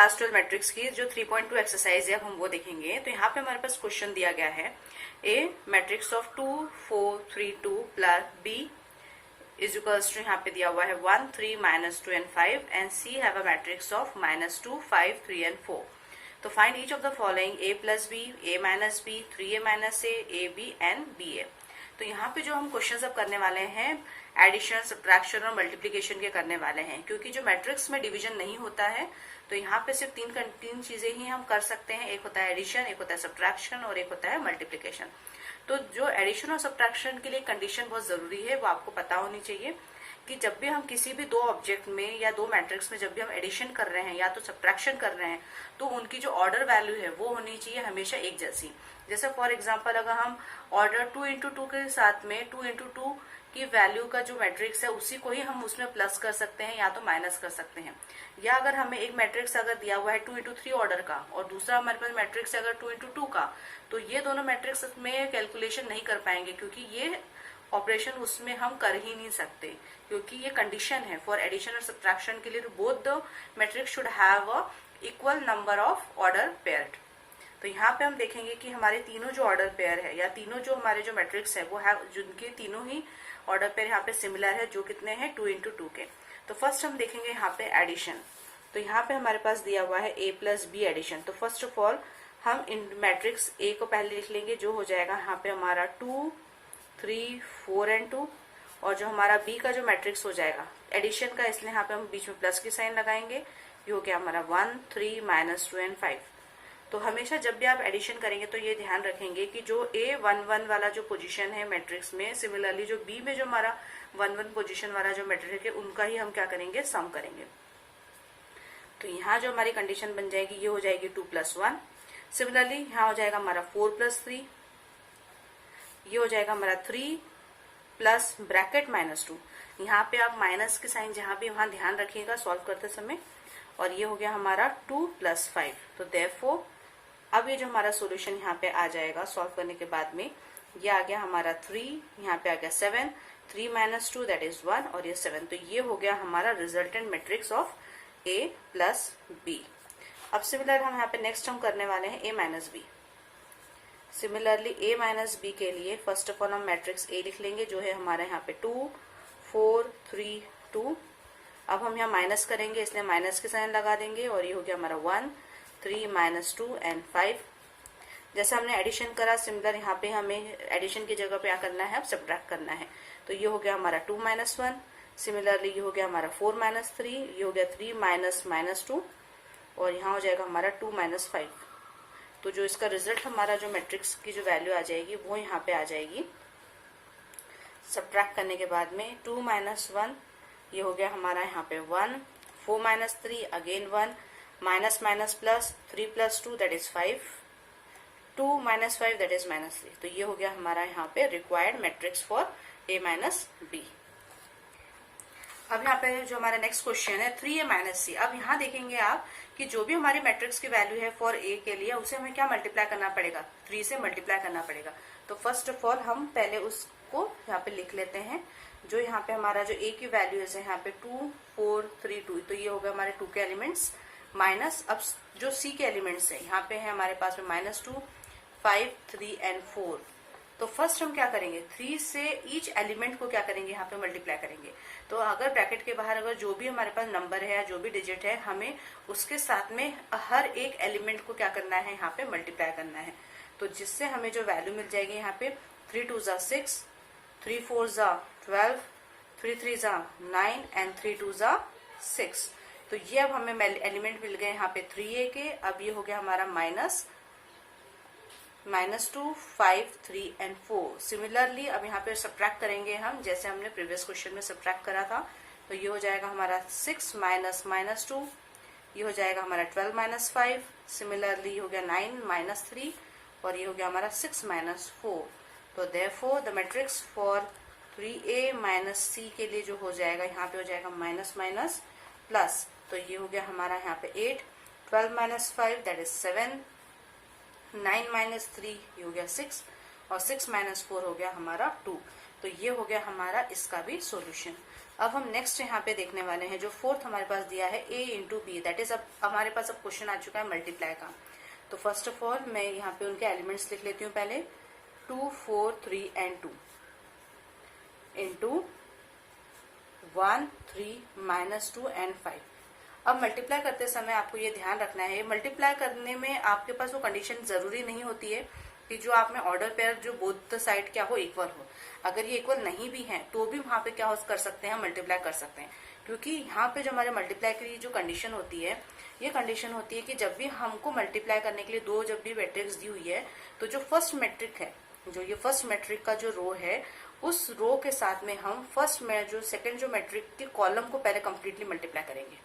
Class 12 matrix की जो 3.2 exercise है, अब हम वो देखेंगे। तो यहाँ पे हमारे पास क्वेश्चन दिया गया है, A matrix of 2 4 3 2 plus B is equals to, यहाँ पे दिया हुआ है 1 3 -2 and 5 and C have a matrix of -2 5 3 and 4। तो find each of the following A plus B, A minus B, 3a minus A B and B A. तो यहाँ पे जो हम क्वेश्चन अब करने वाले हैं एडिशन, सब्ट्रैक्शन और मल्टीप्लीकेशन के करने वाले हैं, क्योंकि जो मैट्रिक्स में डिवीजन नहीं होता है तो यहाँ पे सिर्फ तीन चीजें ही हम कर सकते हैं। एक होता है एडिशन, एक होता है सब्ट्रैक्शन और एक होता है मल्टीप्लीकेशन। तो जो एडिशन और सब्ट्रैक्शन के लिए कंडीशन बहुत जरूरी है वो आपको पता होनी चाहिए कि जब भी हम किसी भी दो ऑब्जेक्ट में या दो मैट्रिक्स में जब भी हम एडिशन कर रहे हैं या तो सब्ट्रैक्शन कर रहे हैं तो उनकी जो ऑर्डर वैल्यू है वो होनी चाहिए हमेशा एक जैसी। जैसे फॉर एग्जांपल अगर हम ऑर्डर 2 into 2 के साथ में 2 into 2 की वैल्यू का जो मैट्रिक्स है उसी को ही हम उसमें प्लस कर सकते हैं या तो माइनस कर सकते हैं। या अगर हमें एक मैट्रिक्स अगर दिया हुआ है 2 into 3 ऑर्डर का और दूसरा हमारे पास मैट्रिक्स अगर 2 into 2 का, तो ये दोनों मैट्रिक्स में कैलकुलेशन नहीं कर पाएंगे क्योंकि ये ऑपरेशन उसमें हम कर ही नहीं सकते, क्योंकि ये कंडीशन है फॉर एडिशन और सब्ट्रैक्शन के लिए both the matrix should have a equal number of order paired. तो यहाँ पे हम देखेंगे कि हमारे तीनों जो ऑर्डर पेयर है या तीनों जो हमारे जो मैट्रिक्स है वो है जिनके तीनों ही ऑर्डर पेयर यहाँ पे सिमिलर है, जो कितने हैं 2 into 2 के। तो फर्स्ट हम देखेंगे यहाँ पे एडिशन। तो यहाँ पे हमारे पास दिया हुआ है a प्लस बी एडिशन। तो फर्स्ट ऑफ ऑल हम इन मैट्रिक्स a को पहले लिख लेंगे, जो हो जाएगा यहाँ पे हमारा 2 3 4 एंड 2, और जो हमारा b का जो मैट्रिक्स हो जाएगा एडिशन का, इसलिए यहाँ पे हम बीच में प्लस की साइन लगाएंगे। ये हो गया हमारा 1 3 -2 एंड 5। तो हमेशा जब भी आप एडिशन करेंगे तो ये ध्यान रखेंगे कि जो A11 वाला जो पोजीशन है मैट्रिक्स में, सिमिलरली जो B में जो हमारा 1 पोजीशन वाला जो मैट्रिक्स है उनका ही हम क्या करेंगे, सम करेंगे। तो यहाँ जो हमारी कंडीशन बन जाएगी ये हो जाएगी 2 + 1। सिमिलरली यहाँ हो जाएगा हमारा 4 + 3, ये हो जाएगा हमारा 3 प्लस ब्रैकेट -2। यहाँ पे आप माइनस के साइन जहां भी वहां ध्यान रखिएगा सॉल्व करते समय। और ये हो गया हमारा 2 + 5। तो देयरफॉर अब ये जो हमारा सॉल्यूशन यहाँ पे आ जाएगा सॉल्व करने के बाद में, ये आ गया हमारा 3, यहाँ पे आ गया 7, 3 - 2 दैट इज 1 और ये 7। तो ये हो गया हमारा resultant matrix of a plus b। अब सिमिलर हम यहाँ पे नेक्स्ट हम करने वाले हैं a minus b। Similarly a minus b के लिए फर्स्ट ऑफ ऑल हम मैट्रिक्स a लिख लेंगे, जो है हमारे यहाँ पे 2 4 3 2। अब हम यहाँ माइनस करेंगे इसलिए माइनस के साइन लगा देंगे और ये हो गया हमारा 1 3 -2 एंड 5। जैसे हमने एडिशन करा सिमिलर यहाँ पे हमें एडिशन की जगह पे क्या करना है, अब सब्ट्रैक्ट करना है। तो ये हो गया हमारा 2 - 1। सिमिलरली ये हो गया हमारा 4 - 3, ये हो गया 3 - -2 और यहाँ हो जाएगा हमारा 2 - 5। तो जो इसका रिजल्ट हमारा जो मैट्रिक्स की जो वैल्यू आ जाएगी वो यहाँ पे आ जाएगी सब्ट्रैक्ट करने के बाद में 2 - 1, ये हो गया हमारा यहाँ पे 1, 4 - 3 again 1, minus minus plus 3 + 2 that is 5, 2 - 5 that is -3। तो ये हो गया हमारा यहाँ पे required matrix for a minus b। अब यहाँ पे जो हमारा नेक्स्ट क्वेश्चन है 3a - c। अब यहाँ देखेंगे आप कि जो भी हमारी मैट्रिक्स की वैल्यू है फॉर a के लिए उसे हमें क्या मल्टीप्लाई करना पड़ेगा, 3 से मल्टीप्लाई करना पड़ेगा। तो फर्स्ट ऑफ ऑल हम पहले उसको यहाँ पे लिख लेते हैं। जो यहाँ पे हमारा जो a की वैल्यूज है यहाँ पे 2 4 3 2, तो ये हो गया हमारे 2 के एलिमेंट्स माइनस अब जो c के एलिमेंट्स है यहाँ पे है हमारे पास में -2 5 3 एंड 4। तो फर्स्ट हम क्या करेंगे, 3 से ईच एलिमेंट को क्या करेंगे, यहाँ पे मल्टीप्लाई करेंगे। तो अगर ब्रैकेट के बाहर अगर जो भी हमारे पास नंबर है या जो भी डिजिट है हमें उसके साथ में हर एक एलिमेंट को क्या करना है, यहाँ पे मल्टीप्लाई करना है। तो जिससे हमें जो वैल्यू मिल जाएगी यहाँ पे 3 2 = 6, 3 4 = 12, 3 3 = 9 एंड 3 2 = 6। तो ये अब हमें एलिमेंट मिल गए यहाँ पे 3a के। अब ये हो गया हमारा -2 5 3 एंड 4। सिमिलरली अब यहाँ पे सब्ट्रैक्ट करेंगे हम जैसे हमने प्रीवियस क्वेश्चन में सब्ट्रैक्ट करा था। तो ये हो जाएगा हमारा 6 - -2, ये हो जाएगा हमारा 12 - 5। सिमिलरली ये हो गया 9 - 3 और ये हो गया हमारा 6 - 4। तो therefore the matrix for 3a - c के लिए जो हो जाएगा यहाँ पे हो जाएगा माइनस माइनस प्लस। तो ये हो गया हमारा यहाँ पे 8, 12 - 5 दैट इज 7, 9 - 3 ये हो गया 6 और 6 - 4 हो गया हमारा 2। तो ये हो गया हमारा इसका भी सॉल्यूशन। अब हम नेक्स्ट यहाँ पे देखने वाले हैं जो फोर्थ हमारे पास दिया है a into B, that is अब हमारे पास अब क्वेश्चन आ चुका है मल्टीप्लाई का। तो फर्स्ट ऑफ ऑल मैं यहाँ पे उनके एलिमेंट्स लिख लेती हूँ पहले, 2, 4, 3 एंड 2 इंटू 1, 3, -2 एंड 5। अब मल्टीप्लाई करते समय आपको ये ध्यान रखना है, मल्टीप्लाई करने में आपके पास वो कंडीशन जरूरी नहीं होती है कि जो आप में ऑर्डर पेयर जो बोथ साइड क्या हो, इक्वल हो। अगर ये इक्वल नहीं भी है तो भी वहां पे क्या कर सकते हैं, मल्टीप्लाई कर सकते हैं। क्योंकि यहाँ पे जो हमारे मल्टीप्लाई की जो कंडीशन होती है, ये कंडीशन होती है कि जब भी हमको मल्टीप्लाई करने के लिए दो जब भी मैट्रिक्स दी हुई है, तो जो फर्स्ट मैट्रिक है, जो ये फर्स्ट मैट्रिक का जो रो है, उस रो के साथ में हम फर्स्ट में जो सेकंड जो मैट्रिक के कॉलम को पहले कंप्लीटली मल्टीप्लाई करेंगे।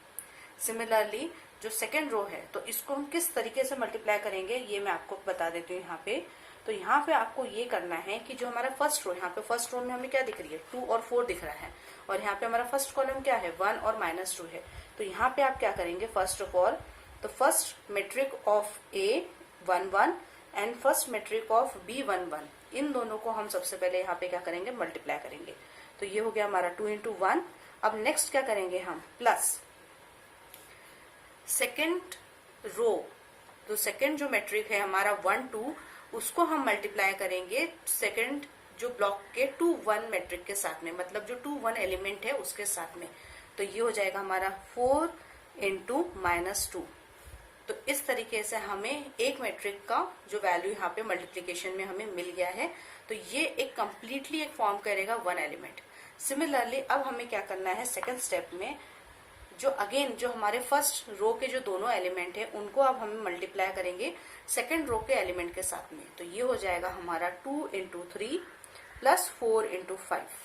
सिमिलरली जो सेकंड रो है, तो इसको हम किस तरीके से मल्टीप्लाई करेंगे ये मैं आपको बता देती हूँ यहाँ पे। तो यहाँ पे आपको ये करना है कि जो हमारा फर्स्ट रो, यहाँ पे फर्स्ट रो में हमें क्या दिख रही है, 2 और 4 दिख रहा है, और यहाँ पे हमारा फर्स्ट कॉलम क्या है, 1 और -2 है। तो यहाँ पे आप क्या करेंगे, फर्स्ट ऑफ ऑल तो first matrix of A 1 1 and first matrix of B 1 1, इन दोनों को हम सबसे पहले यहाँ पे क्या करेंगे, मल्टीप्लाई करेंगे। तो ये हो गया हमारा 2 इंटू 1। अब नेक्स्ट क्या करेंगे हम, प्लस सेकेंड रो, तो सेकेंड जो मैट्रिक है हमारा 1 2, उसको हम मल्टीप्लाई करेंगे सेकेंड जो ब्लॉक के 2 1 मैट्रिक के साथ में, मतलब जो 2 1 एलिमेंट है उसके साथ में। तो ये हो जाएगा हमारा 4 इंटू -2। तो इस तरीके से हमें एक मैट्रिक का जो वैल्यू यहाँ पे मल्टीप्लीकेशन में हमें मिल गया है। तो ये एक कंप्लीटली एक फॉर्म करेगा 1 एलिमेंट। सिमिलरली अब हमें क्या करना है, सेकेंड स्टेप में जो अगेन जो हमारे फर्स्ट रो के जो दोनों एलिमेंट है उनको अब हम मल्टीप्लाई करेंगे सेकेंड रो के एलिमेंट के साथ में। तो ये हो जाएगा हमारा 2 into 3 plus 4 into 5।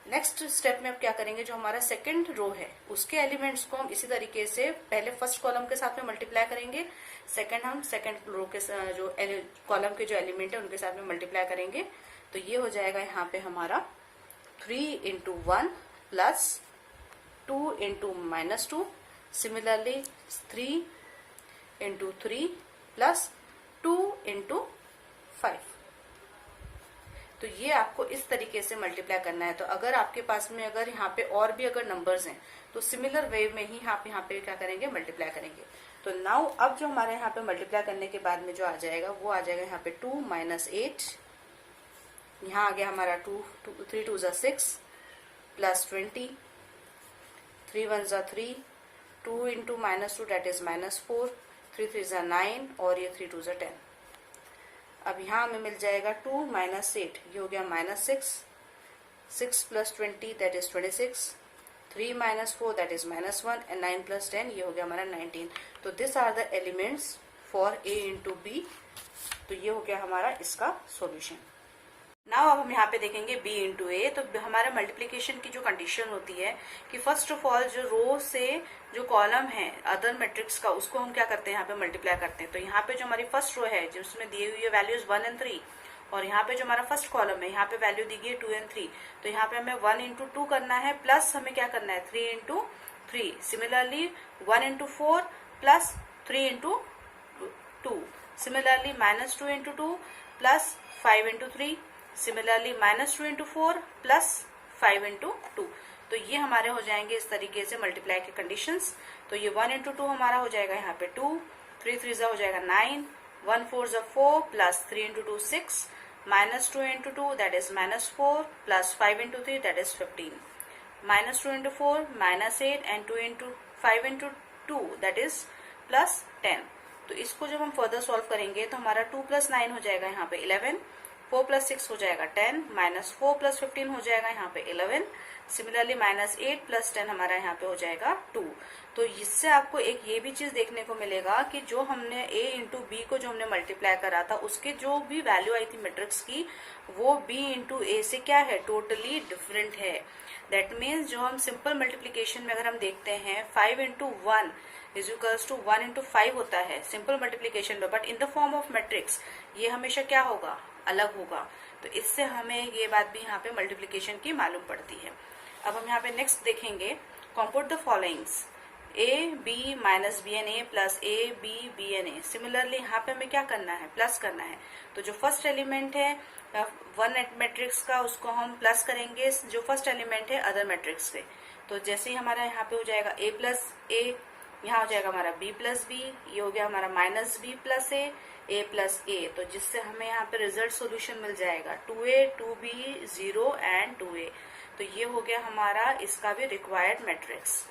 Next step में अब क्या करेंगे, जो हमारा सेकेंड रो है उसके एलिमेंट्स को हम इसी तरीके से पहले फर्स्ट कॉलम के साथ में मल्टीप्लाई करेंगे, सेकेंड हम सेकेंड रो के जो कॉलम के जो एलिमेंट है उनके साथ में मल्टीप्लाई करेंगे। तो ये हो जाएगा यहाँ पे हमारा 3 into 1 plus 2 into -2, similarly 3 into 3 plus 2 into 5। तो ये आपको इस तरीके से मल्टीप्लाई करना है। तो अगर आपके पास में अगर यहाँ पे और भी अगर नंबर्स हैं तो सिमिलर वे में ही आप यहाँ पे क्या करेंगे, मल्टीप्लाई करेंगे। तो नाउ अब जो हमारे यहाँ पे मल्टीप्लाई करने के बाद में जो आ जाएगा वो आ जाएगा यहाँ पे 2 - 8, यहाँ आ गया हमारा 3 2 6 प्लस 20, 3 1 3, 2 इंटू -2 दैट इज -4, 3 3 9 और ये 3 2 10। अब यहाँ हमें मिल जाएगा 2 - 8, ये हो गया -6, 6 plus 20 that is 26, 3 - 4 that is -1 and 9 plus 10 ये हो गया हमारा 19। तो this are the elements for A into B. तो ये हो गया हमारा इसका सॉल्यूशन। नाउ अब हम यहाँ पे देखेंगे B इंटू ए। तो हमारा मल्टीप्लीकेशन की जो कंडीशन होती है कि फर्स्ट ऑफ ऑल जो रो से जो कॉलम है अदर मैट्रिक्स का उसको हम क्या करते हैं, यहाँ पे मल्टीप्लाई करते हैं। तो यहाँ पे जो हमारी फर्स्ट रो है जिसमें दी हुई है वैल्यूज 1 और 3, और यहाँ पे जो हमारा फर्स्ट कॉलम है यहाँ पे वैल्यू दी गई है 2 और 3, तो यहाँ पे हमें 1 इंटू 2 करना है, प्लस हमें क्या करना है 3 into 3। Similarly 1 into 4 plus 3 into 2, similarly -2 into 2 plus 5 into 3, similarly -2 into 4 plus 5 into 2। तो ये हमारे हो जाएंगे इस तरीके से मल्टीप्लाई के कंडीशंस। तो ये 1 इंटू 2 हमारा हो जाएगा यहाँ पे 2, 3 3 हो जाएगा 9, 1 4 4 plus 3 into 2 6, -2 into 2 that is -4 plus 5 into 3 that is 15, -2 into 4 -8 and 2 into 5 into 2 that is plus 10। तो इसको जब हम फर्दर सॉल्व करेंगे तो हमारा 2 + 9 हो जाएगा यहाँ पे 11, 4 + 6 हो जाएगा 10, -4 + 15 हो जाएगा यहाँ पे 11, सिमिलरली -8 + 10 हमारा यहाँ पे हो जाएगा 2। तो इससे आपको एक ये भी चीज देखने को मिलेगा कि जो हमने A इंटू बी को जो हमने मल्टीप्लाई करा था उसके जो भी वैल्यू आई थी मैट्रिक्स की वो B इंटू ए से क्या है, टोटली डिफरेंट है। दैट मीन्स जो हम सिंपल मल्टीप्लीकेशन में अगर हम देखते हैं 5 into 1 is equals to 1 into 5 होता है सिंपल मल्टीप्लीकेशन में, but in the form of matrix ये हमेशा क्या होगा, अलग होगा। तो इससे हमें ये बात भी यहाँ पे मल्टीप्लीकेशन की मालूम पड़ती है। अब हम यहाँ पे नेक्स्ट देखेंगे, compute the followings A B minus B N A plus A B B N A. Similarly यहाँ पे हमें क्या करना है, प्लस करना है। तो जो फर्स्ट एलिमेंट है वन मैट्रिक्स का उसको हम प्लस करेंगे जो फर्स्ट एलिमेंट है अदर मैट्रिक्स से। तो जैसे ही हमारा यहाँ पे हो जाएगा ए प्लस ए, यहाँ हो जाएगा हमारा बी प्लस बी, ये हो गया हमारा माइनस बी प्लस ए प्लस ए। तो जिससे हमें यहाँ पे रिजल्ट सॉल्यूशन मिल जाएगा 2a 2b 0 एंड 2a। तो ये हो गया हमारा इसका भी रिक्वायर्ड मैट्रिक्स।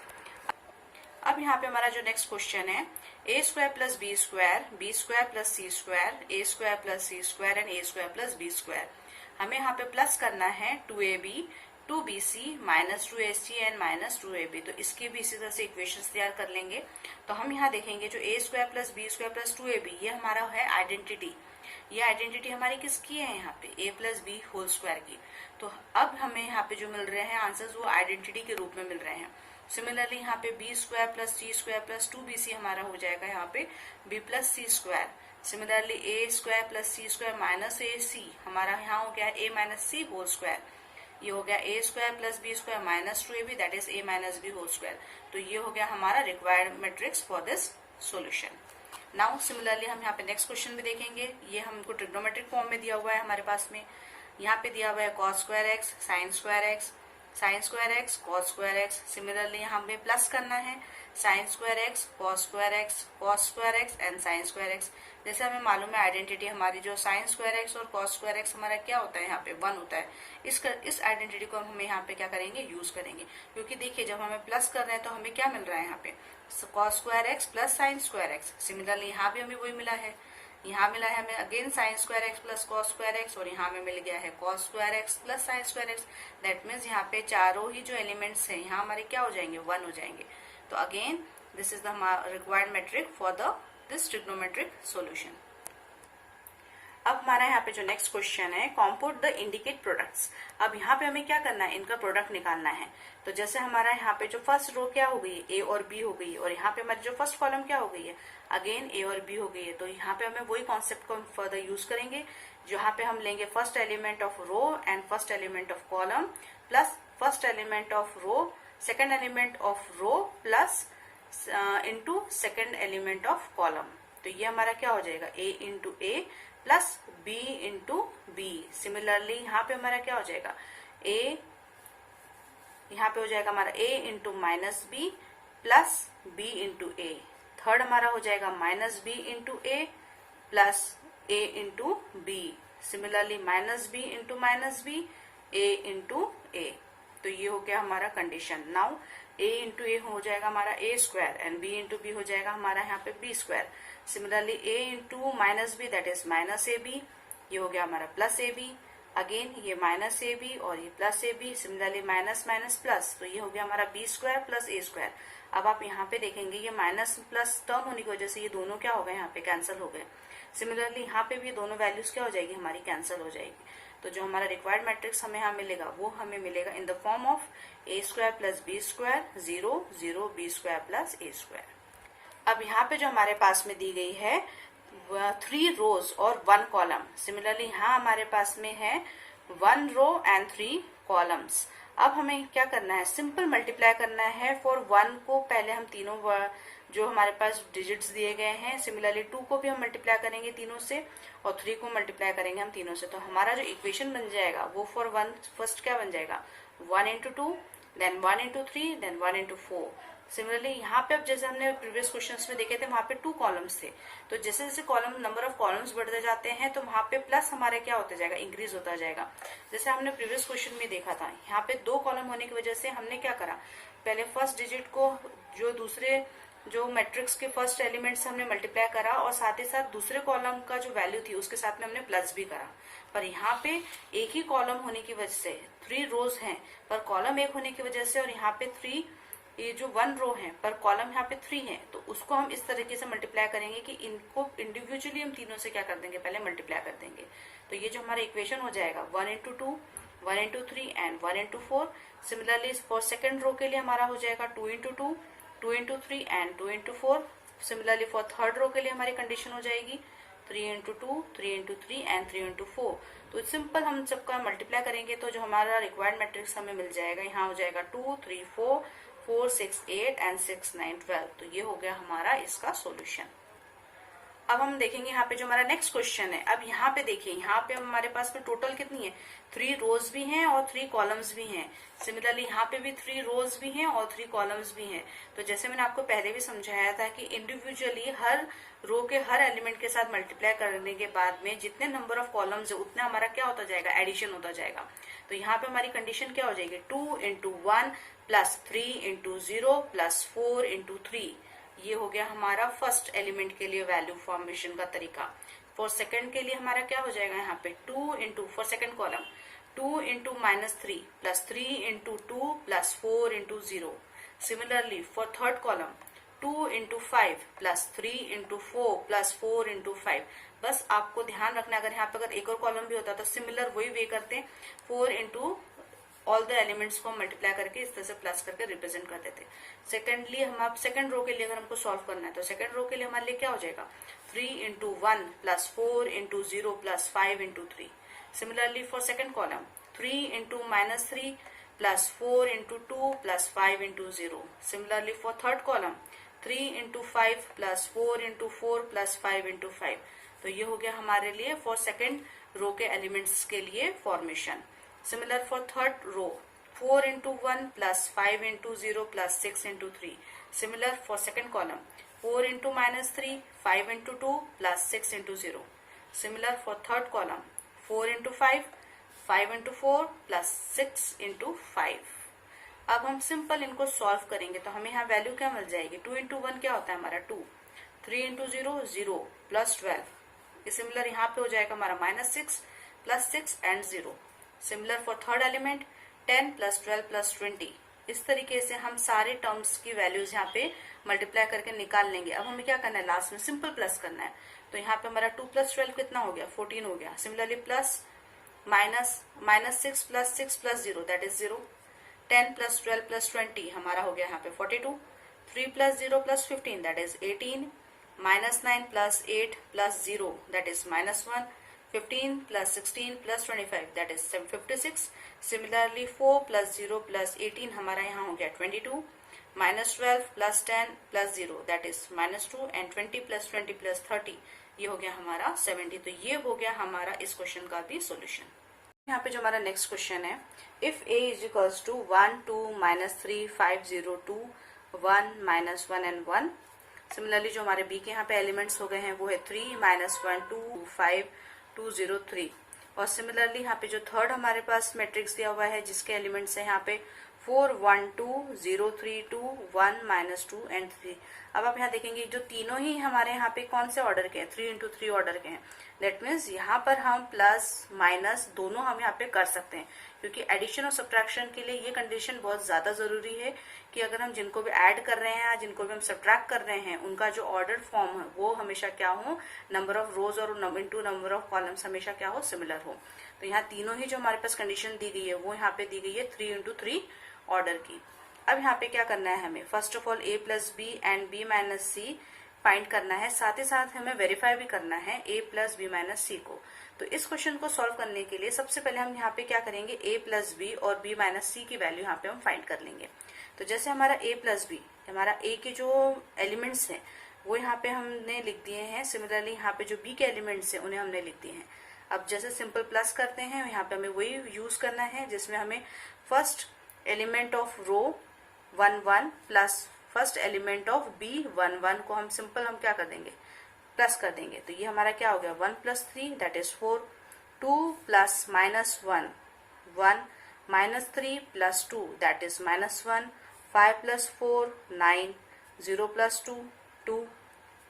अब यहाँ पे हमारा जो नेक्स्ट क्वेश्चन है A square plus B square plus C square, A square plus C square and A square plus B square. हमें यहाँ पे प्लस करना है 2ab 2bc minus 2ac and minus 2ab। तो इसके भी इसी तरह से इक्वेशंस तैयार कर लेंगे। तो हम यहाँ देखेंगे जो A square plus B square plus 2ab ये हमारा है आइडेंटिटी। ये आइडेंटिटी हमारी किसकी है यहाँ पे ए प्लस बी होल स्क्वायर की। तो अब हमें यहाँ पे जो मिल रहे हैं आंसर्स वो आइडेंटिटी के रूप में मिल रहे हैं। सिमिलरली यहाँ पे B square plus C square plus 2bc हमारा हो जाएगा यहाँ पे B plus C square. Similarly A square plus C square minus A C हमारा यहाँ हो गया A minus C whole square. ये हो गया A square plus B square minus 2ab that is A minus B whole square. तो ये हो गया हमारा required matrix for this solution. Now similarly हम यहाँ पे नेक्स्ट क्वेश्चन भी देखेंगे। ये हमको ट्रिग्नोमेट्रिक फॉर्म में दिया हुआ है हमारे पास में। यहाँ पे दिया हुआ है cos square x sine square x, sine square x cos square x. Similarly यहाँ हमें प्लस करना है sine square x cos square x and sine square x. जैसे हमें मालूम है आइडेंटिटी हमारी जो साइन स्क्वायर एक्स और कॉस स्क्वायर एक्स हमारा क्या होता है यहाँ पे 1 होता है। इस आइडेंटिटी को हमें यहाँ पे क्या करेंगे यूज करेंगे, क्योंकि देखिए जब हमें प्लस कर रहे हैं तो हमें क्या मिल रहा है यहाँ पे cos square x plus sine square x. Similarly यहाँ भी हमें वही मिला है, यहाँ मिला है हमें again sine square x plus cos square x और यहाँ में मिल गया है cos square x plus sine square x. That means यहाँ पे चारों ही जो एलिमेंट्स हैं यहाँ हमारे क्या हो जाएंगे 1 हो जाएंगे। तो again this is the required matrix for this trigonometric solution. अब हमारा यहाँ पे जो नेक्स्ट क्वेश्चन है कॉम्पुट द इंडिकेट प्रोडक्ट्स। अब यहाँ पे हमें क्या करना है, इनका प्रोडक्ट निकालना है। तो जैसे हमारा यहाँ पे जो फर्स्ट रो क्या हो गई है ए और बी हो गई है और यहाँ पे हमारी जो फर्स्ट कॉलम क्या हो गई है अगेन ए और बी हो गई है। तो यहाँ पे हमें वही कॉन्सेप्ट को फर्दर यूज करेंगे। जहाँ पे हम लेंगे first element of row and first element of column plus first element of row second element of row plus into second element of column. तो ये हमारा क्या हो जाएगा A into A plus B into B. Similarly यहाँ पे हमारा क्या हो जाएगा ए, यहाँ पे हो जाएगा हमारा A into minus B plus B into A. Third हमारा हो जाएगा minus B into A plus A into B. Similarly minus B into minus B A into A. तो ये हो गया हमारा condition. Now A into A हो जाएगा हमारा A square and B into B हो जाएगा हमारा यहाँ पे B square. Similarly A into minus B that is minus A B, ये हो गया हमारा प्लस ए बी। अगेन ये माइनस ए बी और ये plus A B. Similarly minus minus plus, तो ये हो गया हमारा बी स्क्वायर प्लस ए स्क्वायर। अब आप यहाँ पे देखेंगे ये माइनस प्लस टर्म होने की वजह से ये दोनों क्या हो गए यहाँ पे कैंसिल हो गए। सिमिलरली यहाँ पे भी दोनों वैल्यूज क्या हो जाएगी हमारी कैंसिल हो जाएगी। तो जो हमारा रिक्वायर्ड मैट्रिक्स हमें यहाँ मिलेगा वो हमें मिलेगा in the form of a square plus B square 0 0 b square plus A square. अब यहाँ पे जो हमारे पास में दी गई है 3 रोज और 1 कॉलम। सिमिलरली यहाँ हमारे पास में है 1 रो एंड 3 कॉलम्स। अब हमें क्या करना है, सिंपल मल्टीप्लाई करना है। फॉर 1 को पहले हम तीनों जो हमारे पास डिजिट्स दिए गए हैं, सिमिलरली 2 को भी हम मल्टीप्लाई करेंगे तीनों से और 3 को मल्टीप्लाई करेंगे हम तीनों से। तो हमारा जो इक्वेशन बन जाएगा वो फॉर 1 फर्स्ट क्या बन जाएगा 1 into 2 then 1 into 3 then 1 into 4। Similarly यहाँ पे अब जैसे हमने प्रीवियस क्वेश्चंस में देखे थे वहां पे 2 कॉलम्स थे। तो जैसे जैसे कॉलम नंबर ऑफ कॉलम्स बढ़ते जाते हैं तो वहां पे प्लस हमारे क्या होता जाएगा इंक्रीज होता जाएगा। जैसे हमने प्रीवियस क्वेश्चन में देखा था यहाँ पे 2 कॉलम होने की वजह से हमने क्या करा, पहले फर्स्ट डिजिट को जो दूसरे जो मैट्रिक्स के फर्स्ट एलिमेंट से हमने मल्टीप्लाई करा और साथ ही साथ दूसरे कॉलम का जो वैल्यू थी उसके साथ में हमने प्लस भी करा। पर यहाँ पे एक ही कॉलम होने की वजह से 3 रोज हैं पर कॉलम एक होने की वजह से और यहाँ पे 3 ये जो 1 रो है पर कॉलम यहाँ पे 3 है तो उसको हम इस तरीके से मल्टीप्लाई करेंगे कि इनको इंडिविजुअली हम तीनों से क्या कर देंगे पहले मल्टीप्लाई कर देंगे। तो ये जो हमारा इक्वेशन हो जाएगा 1 into 2 1 into 3 and 1 into 4। Similarly for second row के लिए हमारा हो जाएगा 2 into 2 2 into 3 and 2 into 4। Similarly for third row के लिए हमारी कंडीशन हो जाएगी 3 इंटू 2 3 इंटू 3 एंड 3 इंटू 4। तो सिंपल हम सबका मल्टीप्लाई करेंगे तो जो हमारा रिक्वायर्ड मैट्रिक्स हमें मिल जाएगा यहाँ हो जाएगा 2 3 4 4, 6, 8 एंड 6, 9, 12। तो ये हो गया हमारा इसका सॉल्यूशन। अब हम देखेंगे यहाँ पे जो हमारा नेक्स्ट क्वेश्चन है। अब यहाँ पे देखिए, यहाँ पे हमारे पास में टोटल कितनी है, 3 रोज भी हैं और 3 कॉलम्स भी हैं। सिमिलरली यहाँ पे भी 3 रोज भी हैं और 3 कॉलम्स भी हैं। तो जैसे मैंने आपको पहले भी समझाया था कि इंडिविजुअली हर रो के हर एलिमेंट के साथ मल्टीप्लाई करने के बाद में जितने नंबर ऑफ कॉलम्स है उतना हमारा क्या होता जाएगा, एडिशन होता जाएगा। तो यहाँ पे हमारी कंडीशन क्या हो जाएगी, 2 into 1 plus 3 into 0 plus 4 into 3। ये हो गया हमारा फर्स्ट एलिमेंट के लिए वैल्यू फॉर्मेशन का तरीका। फॉर सेकंड के लिए हमारा क्या हो जाएगा, यहाँ पे 2 into for second column 2 into -3 plus 3 into 2 plus 4 into 0। Similarly for third column 2 into 5 plus 3 into 4 plus 4 into 5। बस आपको ध्यान रखना, अगर यहाँ पे अगर एक और कॉलम भी होता तो सिमिलर वही वे करते हैं, 4 into ऑल द एलिमेंट्स को मल्टीप्लाई करके इस तरह से प्लस करके रिप्रेजेंट कर देते। सेकेंडली हम आप सेकंड रो के लिए अगर हमको सॉल्व करना है तो सेकंड रो के लिए हमारे लिए क्या हो जाएगा, 3 into 1 plus 4 into 0 plus 5 into 3। Similarly for second column 3 into -3 plus 4 into 2 plus 5 into 0। Similarly for third column 3 into 5 plus 4 into 4 plus 5 into 5। तो ये हो गया हमारे लिए फॉर सेकंड रो के एलिमेंट्स के लिए formation. Similar for third row 4 into 1 plus 5 into 0 plus 6 into 3। Similar for second column 4 into -3 5 into 2 plus 6 into 0। Similar for third column 4 into 5 5 into 4 plus 6 into 5। अब हम सिंपल इनको solve करेंगे तो हमें यहाँ वैल्यू क्या मिल जाएगी, 2 into 1 क्या होता है हमारा 2, 3 into 0 0 प्लस 12। सिमिलर यहाँ पे हो जाएगा हमारा -6 plus 6 and 0। Similar for third element 10 plus 12 plus 20। इस तरीके से हम सारे टर्म्स की वैल्यूज यहाँ पे मल्टीप्लाई करके निकाल लेंगे। अब हमें क्या करना है, लास्ट में सिंपल प्लस करना है। तो यहाँ पे हमारा 2 प्लस 12 कितना हो गया, 14 हो गया। Similarly plus -6 plus 6 plus 0 that is 0। 10 plus 12 plus 20 हमारा हो गया यहाँ पे 42। 3 plus 0 plus 15 that is 18। -9 plus 8 plus 0 that is -1। 15 plus 16 plus 25 that is 56। Similarly 4 plus 0 plus 18 हमारा यहाँ हो गया 22। -12 plus 10 plus 0 that is -2 and 20 plus 20 plus 30 ये हो गया हमारा 70। तो ये हो गया हमारा इस क्वेश्चन का भी सॉल्यूशन। यहाँ पे जो हमारा नेक्स्ट क्वेश्चन है, if a is equals to 1 2 -3 5 0 2 1 -1 and 1। Similarly जो हमारे b के यहाँ पे एलिमेंट्स हो गए हैं वो है 3 -1 2 5 2 0 3। और सिमिलरली यहाँ पे जो थर्ड हमारे पास मैट्रिक्स दिया हुआ है जिसके एलिमेंट्स है यहाँ पे 4 1 2 0 3 2 1 -2 एंड 3। अब आप यहाँ देखेंगे जो तीनों ही हमारे यहाँ पे कौन से ऑर्डर के हैं, 3 into 3 ऑर्डर के हैं। दैट मीन्स यहाँ पर हम प्लस माइनस दोनों हम यहाँ पे कर सकते हैं, क्योंकि एडिशन और सब्ट्रैक्शन के लिए ये कंडीशन बहुत ज्यादा जरूरी है कि अगर हम जिनको भी ऐड कर रहे हैं या जिनको भी हम सब्ट्रैक्ट कर रहे हैं उनका जो ऑर्डर फॉर्म है वो हमेशा क्या हो, नंबर ऑफ रोज और इनटू नंबर ऑफ कॉलम्स हमेशा क्या हो, सिमिलर हो। तो यहाँ तीनों ही जो हमारे पास कंडीशन दी गई है वो यहाँ पे दी गई है 3 into 3 ऑर्डर की। अब यहाँ पे क्या करना है हमें, first of all a plus b and b minus c find करना है, साथ ही साथ हमें वेरीफाई भी करना है a प्लस बी माइनस सी को। तो इस क्वेश्चन को सॉल्व करने के लिए सबसे पहले हम यहाँ पे क्या करेंगे, a प्लस बी और b माइनस सी की वैल्यू यहाँ पे हम फाइंड कर लेंगे। तो जैसे हमारा a प्लस बी, हमारा a के जो एलिमेंट्स हैं वो यहाँ पे हमने लिख दिए हैं। सिमिलरली यहाँ पे जो b के एलिमेंट्स हैं उन्हें हमने लिख दिए हैं। अब जैसे सिंपल प्लस करते हैं यहाँ पे हमें वही यूज करना है जिसमें हमें first element of row 1 1 plus first element of b 1 1 को हम सिंपल हम क्या कर देंगे, प्लस कर देंगे। तो ये हमारा क्या हो गया 1 plus 3 that is 4। 2 plus -1 1 -3 plus 2 that is -1। 5 plus 4 9 0 plus 2 2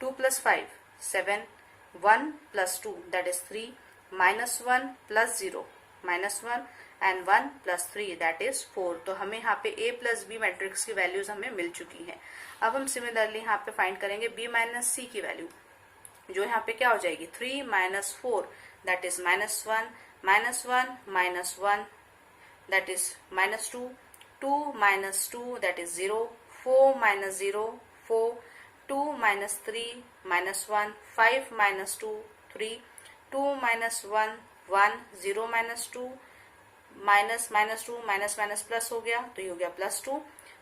2 plus 5 7 1 plus 2 that is 3 -1 plus 0 -1 and 1 plus 3 that is 4। तो हमें यहाँ पे a प्लस बी मैट्रिक्स की वैल्यूज हमें मिल चुकी है। अब हम सिमिलरली यहाँ पे फाइंड करेंगे b माइनस सी की वैल्यू, जो यहाँ पे क्या हो जाएगी 3 minus 4 that is -1 -1 that is -2 2 minus 2 that is 0 4 minus 0 4 2 minus 3 -1 5 minus 2 3 2 minus 1 1 0 minus 2 minus -2 minus minus plus हो गया तो ये हो गया +2।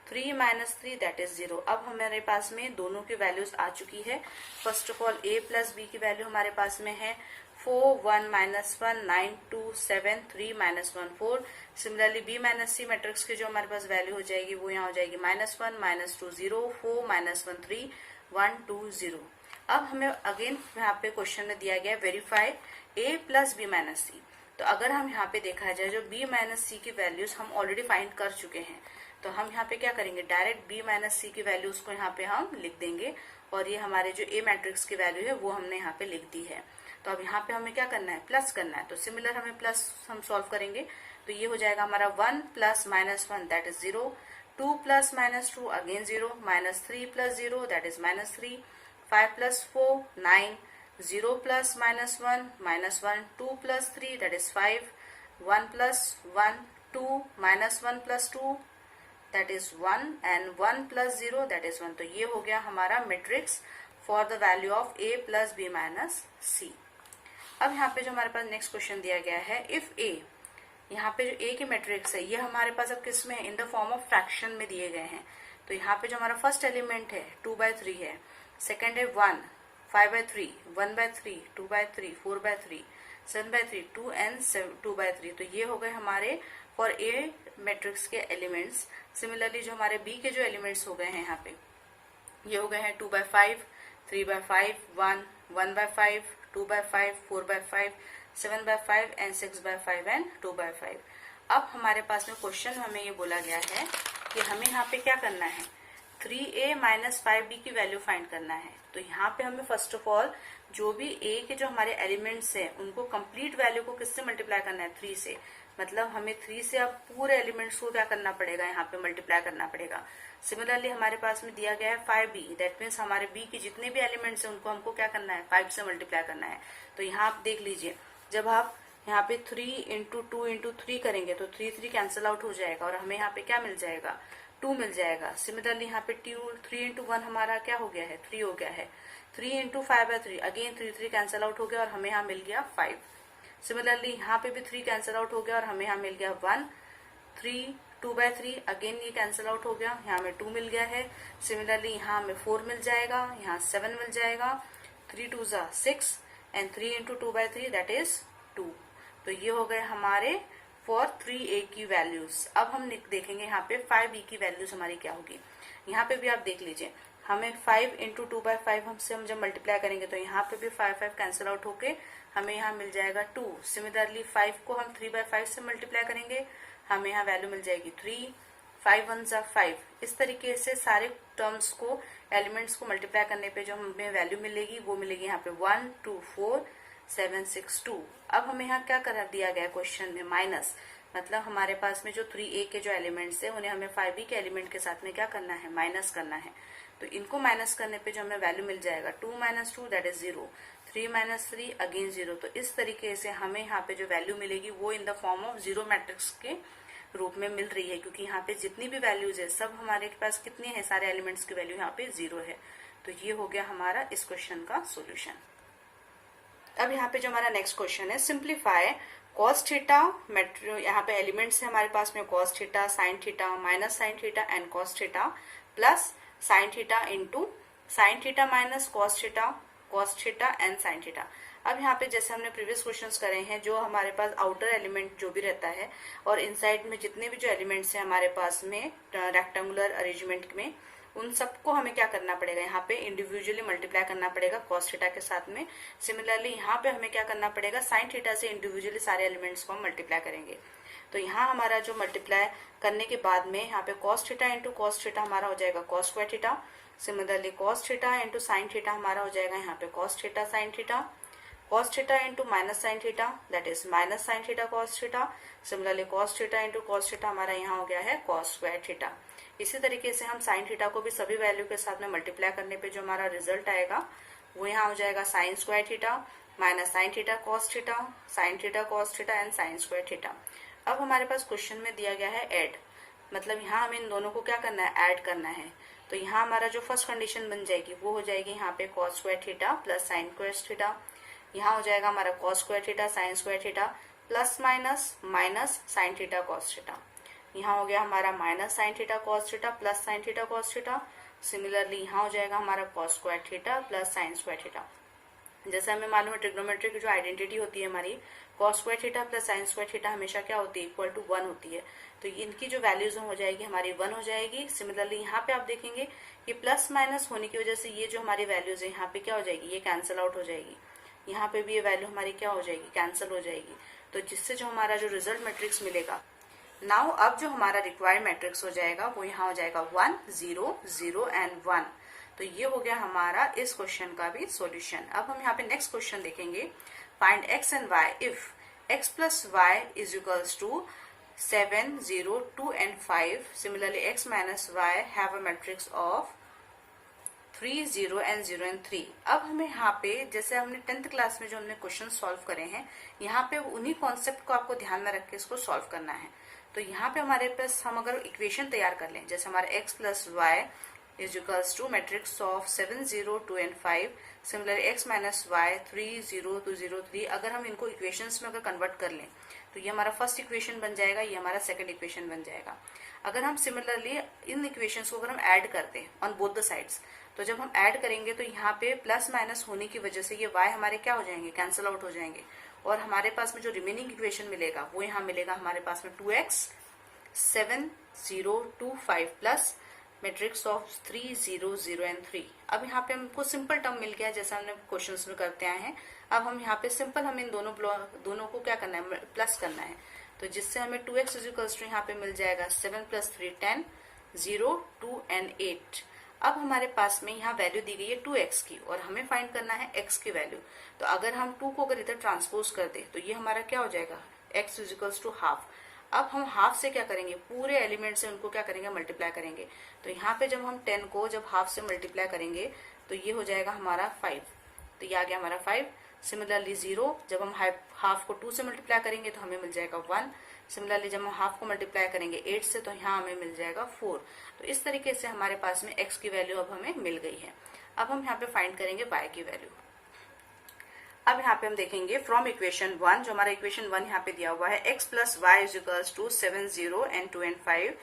3 माइनस 3 दैट इज 0। अब हमारे पास में दोनों की वैल्यूज आ चुकी है। First of all a plus b की वैल्यू हमारे पास में है 4, 1 minus 1, 9, 2, 7, 3 minus 1, 4। Similarly b minus c matrix की जो हमारे पास वैल्यू हो जाएगी वो यहाँ हो जाएगी -1, -2, 0, 4, -1, 3, 1, 2, 0। अब हमें अगेन यहाँ पे क्वेश्चन में दिया गया है verify a plus B minus C. तो अगर हम यहाँ पे देखा जाए जो b माइनस सी की वैल्यूज हम ऑलरेडी फाइंड कर चुके हैं, तो हम यहाँ पे क्या करेंगे, डायरेक्ट b माइनस सी की वैल्यूज को यहाँ पे हम लिख देंगे और ये हमारे जो a मैट्रिक्स की वैल्यू है वो हमने यहाँ पे लिख दी है। तो अब यहाँ पे हमें क्या करना है, प्लस करना है। तो सिमिलर हमें प्लस हम सॉल्व करेंगे तो ये हो जाएगा हमारा 1 plus -1 that is 0, 2 plus -2 again 0, -3 plus 0 that is -3, 5 plus 4 9, 0 plus -1 -1, 2 plus 3 that is 5, 1 plus 1 2, -1 plus 2 that is 1 and 1 plus 0 that is 1। तो ये हो गया हमारा matrix for the value of a plus B minus C. अब यहाँ पे जो हमारे पास नेक्स्ट क्वेश्चन दिया गया है, इफ a, यहाँ पे जो a की मैट्रिक्स है ये हमारे पास अब किस में है, इन द फॉर्म ऑफ फ्रैक्शन में दिए गए हैं। तो यहाँ पे जो हमारा फर्स्ट एलिमेंट है 2/3 है, सेकेंड है 1, 5/3, 1/3, 2/3, 4/3, 7/3, 2 एंड 2/3। तो ये हो गए हमारे फॉर a मैट्रिक्स के एलिमेंट्स। सिमिलरली जो हमारे b के जो एलिमेंट्स हो गए हैं यहाँ पे ये हो गए हैं 2/5, 3/5, 1, 1/5, 2/5, 4/5, 7/5 एंड 6/5 एंड 2/5। अब हमारे पास में क्वेश्चन हमें ये बोला गया है कि हमें यहाँ पे क्या करना है, 3a माइनस 5b की वैल्यू फाइंड करना है। तो यहाँ पे हमें फर्स्ट ऑफ ऑल जो भी a के जो हमारे एलिमेंट्स हैं उनको कंप्लीट वैल्यू को किससे मल्टीप्लाई करना है, 3 से। मतलब हमें 3 से अब पूरे एलिमेंट्स को क्या करना पड़ेगा, यहाँ पे मल्टीप्लाई करना पड़ेगा। सिमिलरली हमारे पास में दिया गया है 5b, दैट मीन्स हमारे b के जितने भी एलिमेंट्स हैं उनको हमको क्या करना है, 5 से मल्टीप्लाई करना है। तो यहाँ आप देख लीजिए, जब आप यहाँ पे 3 इंटू 2 इंटू 3 करेंगे तो 3 कैंसिल आउट हो जाएगा और हमें यहाँ पे क्या मिल जाएगा, 2 मिल जाएगा। सिमिलरली यहाँ पे 3 इंटू 1 हमारा क्या हो गया है, 3 हो गया है। 3 इंटू 5/3 अगेन 3 कैंसिल आउट हो गया और हमें यहाँ मिल गया 5। सिमिलरली यहाँ पे भी 3 कैंसिल आउट हो गया और हमें यहाँ मिल गया 1, 3, 2/3 अगेन ये कैंसिल आउट हो गया, यहाँ में 2 मिल गया है। सिमिलरली यहाँ हमें 4 मिल जाएगा, यहाँ 7 मिल जाएगा, 3 2 6 एंड 3 इंटू 2/3 दैट इज 2। तो ये हो गए हमारे फॉर 3a की वैल्यूज। अब हम देखेंगे यहाँ पे 5b की वैल्यूज हमारी क्या होगी। यहाँ पे भी आप देख लीजिए, हमें 5 इंटू 2/5 हमसे हम जब मल्टीप्लाई करेंगे तो यहाँ पे भी 5 कैंसिल आउट होके हमें यहाँ मिल जाएगा 2। सिमिलरली 5 को हम 3/5 से मल्टीप्लाई करेंगे, हमें यहाँ वैल्यू मिल जाएगी 3, 5 1 जा 5। इस तरीके से सारे टर्म्स को, एलिमेंट्स को मल्टीप्लाई करने पे जो हमें वैल्यू मिलेगी वो मिलेगी यहाँ पे 1 2 4 7 6 2। अब हमें यहाँ क्या कर दिया गया क्वेश्चन में, माइनस। मतलब हमारे पास में जो 3a के जो एलिमेंट्स है उन्हें हमें 5b के एलिमेंट के साथ में क्या करना है, माइनस करना है। तो इनको माइनस करने पे जो हमें वैल्यू मिल जाएगा 2 - 2 दैट इज 0, 3 - 3 अगेन 0। तो इस तरीके से हमें यहाँ पे जो वैल्यू मिलेगी वो इन the form of zero matrix के रूप में मिल रही है, क्योंकि यहाँ पे जितनी भी वैल्यूज है सब हमारे पास कितने हैं, सारे एलिमेंट्स की वैल्यू यहाँ पे 0 है। तो ये हो गया हमारा इस क्वेश्चन का सोल्यूशन। अब यहाँ पे जो हमारा नेक्स्ट क्वेश्चन है, सिंप्लीफाई cos थीटा, यहाँ पे एलिमेंट्स है हमारे पास में cos theta, sin theta, minus sin theta and cos theta, plus sin theta into sin theta minus cos theta and sin theta. अब यहाँ पे जैसे हमने प्रीवियस क्वेश्चंस करे हैं, जो हमारे पास आउटर एलिमेंट जो भी रहता है और इनसाइड में जितने भी जो एलिमेंट्स हैं हमारे पास में रेक्टेंगुलर अरेंजमेंट में, उन सबको हमें क्या करना पड़ेगा, यहाँ पे इंडिविजुअली मल्टीप्लाई करना पड़ेगा cos थीटा के साथ में। सिमिलरली यहाँ पे हमें क्या करना पड़ेगा, sin थीटा से इंडिविजुअली सारे एलिमेंट्स को हम मल्टीप्लाई करेंगे। तो यहाँ हमारा जो मल्टीप्लाई करने के बाद में यहाँ पे cos theta into cos theta हमारा हो जाएगा cos square theta. Similarly cos theta into sin theta हमारा हो जाएगा यहाँ पे cos theta sin theta, cos theta into minus sin theta that is minus sin theta cos theta. Similarly cos theta into cos theta हमारा यहाँ हो गया है cos स्क्वायर थीटा। इसी तरीके से हम sin थीटा को भी सभी वैल्यू के साथ में मल्टीप्लाई करने पे जो हमारा रिजल्ट आएगा वो यहाँ हो जाएगा sin square theta minus sin theta cos theta, sin theta cos theta and sin square theta. अब हमारे पास क्वेश्चन में दिया गया है ऐड, मतलब यहाँ हमें इन दोनों को क्या करना है, ऐड करना है। तो यहाँ हमारा जो फर्स्ट कंडीशन बन जाएगी वो हो जाएगी यहाँ पे cos square theta plus sin square theta, यहाँ हो जाएगा हमारा cos square theta sin square theta plus minus sin theta cos theta. यहाँ हो गया हमारा minus sine theta cos theta plus sine theta cos theta. Similarly यहाँ हो जाएगा हमारा cos square theta plus sine square theta. जैसे हमें मालूम है ट्रिग्नोमेट्री की जो आइडेंटिटी होती है हमारी, cos square theta plus sine square theta हमेशा क्या होती है, इक्वल टू 1 होती है। तो इनकी जो वैल्यूज हो जाएगी हमारी 1 हो जाएगी। सिमिलरली यहाँ पे आप देखेंगे कि प्लस माइनस होने की वजह से ये जो हमारी वैल्यूज है यहाँ पे क्या हो जाएगी, ये कैंसिल आउट हो जाएगी। यहाँ पे भी ये वैल्यू हमारी क्या हो जाएगी, कैंसिल हो जाएगी। तो जिससे जो हमारा जो रिजल्ट मैट्रिक्स मिलेगा, नाउ अब जो हमारा रिक्वायर्ड मैट्रिक्स हो जाएगा वो यहाँ हो जाएगा 1 0 0 एंड 1। तो ये हो गया हमारा इस क्वेश्चन का भी सॉल्यूशन। अब हम यहाँ पे नेक्स्ट क्वेश्चन देखेंगे, find x and y if x plus y is equals to 7 0 2 and 5। Similarly x minus y have a matrix of 3 0 and 0 and 3। अब हमें यहाँ पे जैसे हमने 10th क्लास में जो हमने क्वेश्चन सॉल्व करे हैं, यहाँ पे उन्हीं कॉन्सेप्ट को आपको ध्यान में रख के इसको सॉल्व करना है। तो यहाँ पे हमारे पास हम अगर इक्वेशन तैयार कर लें, जैसे हमारा x plus y is equals to matrix of 7 0 2 and 5। Similarly x minus y 3 0 2 0 3। अगर हम इनको इक्वेशंस में अगर कन्वर्ट कर लें तो ये हमारा फर्स्ट इक्वेशन बन जाएगा, ये हमारा सेकंड इक्वेशन बन जाएगा। अगर हम सिमिलरली इन इक्वेशंस को अगर हम ऐड करते हैं ऑन बोथ द साइड्स, तो जब हम ऐड करेंगे तो यहाँ पे प्लस माइनस होने की वजह से ये y हमारे क्या हो जाएंगे, कैंसिल आउट हो जाएंगे। और हमारे पास में जो रिमेनिंग इक्वेशन मिलेगा वो यहाँ मिलेगा हमारे पास में 2x 7 0 2 5 plus matrix of 3 0 0 and 3। अब यहाँ पे हमको सिंपल टर्म मिल गया जैसा हमने क्वेश्चंस में करते आए हैं। अब हम यहाँ पे सिंपल हम इन दोनों को क्या करना है, प्लस करना है। तो जिससे हमें 2x इक्वल्स टू यहाँ पे मिल जाएगा 7 प्लस 3 10 0 2 एंड 8। अब हमारे पास में यहाँ वैल्यू दी गई है 2x की और हमें फाइंड करना है x की वैल्यू। तो अगर हम 2 को अगर इधर ट्रांसपोज कर दे तो ये हमारा क्या हो जाएगा, x इक्वल्स टू हाफ। अब हम हाफ से क्या करेंगे, पूरे एलिमेंट से उनको क्या करेंगे, मल्टीप्लाई करेंगे। तो यहाँ पे जब हम 10 को जब हाफ से मल्टीप्लाई करेंगे तो ये हो जाएगा हमारा 5। तो ये आ गया हमारा 5। सिमिलरली 0 जब हम हाफ को 2 से मल्टीप्लाई करेंगे तो हमें मिल जाएगा 1। सिमिलरली जब हम हाफ को मल्टीप्लाई करेंगे 8 से तो यहाँ हमें मिल जाएगा 4। तो इस तरीके से हमारे पास में x की वैल्यू अब हमें मिल गई है। अब हम यहाँ पे फाइंड करेंगे y की वैल्यू। अब यहाँ पे हम देखेंगे फ्रॉम इक्वेशन 1, जो हमारा इक्वेशन 1 यहाँ पे दिया हुआ है, x plus y is equals to 7 0 and 2 and 5।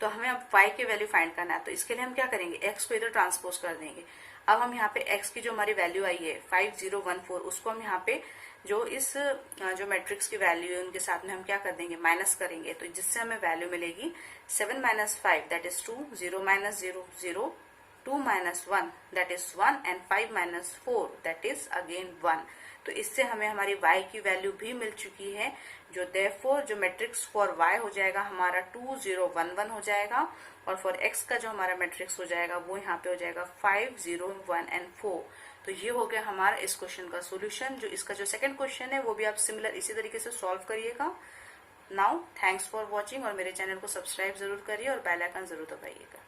तो हमें अब y की वैल्यू फाइंड करना है। तो इसके लिए हम क्या करेंगे, x को इधर ट्रांसपोज कर देंगे। अब हम यहाँ पे x की जो हमारी वैल्यू आई है 5014, उसको हम यहाँ पे जो इस जो मैट्रिक्स की वैल्यू है उनके साथ में हम क्या कर देंगे, माइनस करेंगे। तो जिससे हमें वैल्यू मिलेगी 7 minus 5 that is 2, 0 minus 0 0, 2 minus 1 that is 1 and 5 minus 4 that is again 1। तो इससे हमें हमारी y की वैल्यू भी मिल चुकी है, जो देयरफॉर जो मैट्रिक्स फॉर y हो जाएगा हमारा 2 0 1 1 हो जाएगा। और फॉर x का जो हमारा मैट्रिक्स हो जाएगा वो यहाँ पे हो जाएगा 5 0 1 एंड 4। तो ये हो गया हमारा इस क्वेश्चन का सोल्यूशन। जो इसका जो सेकंड क्वेश्चन है वो भी आप सिमिलर इसी तरीके से सॉल्व करिएगा। नाउ थैंक्स फॉर वॉचिंग, और मेरे चैनल को सब्सक्राइब जरूर करिए और बेल आइकन जरूर दबाइएगा।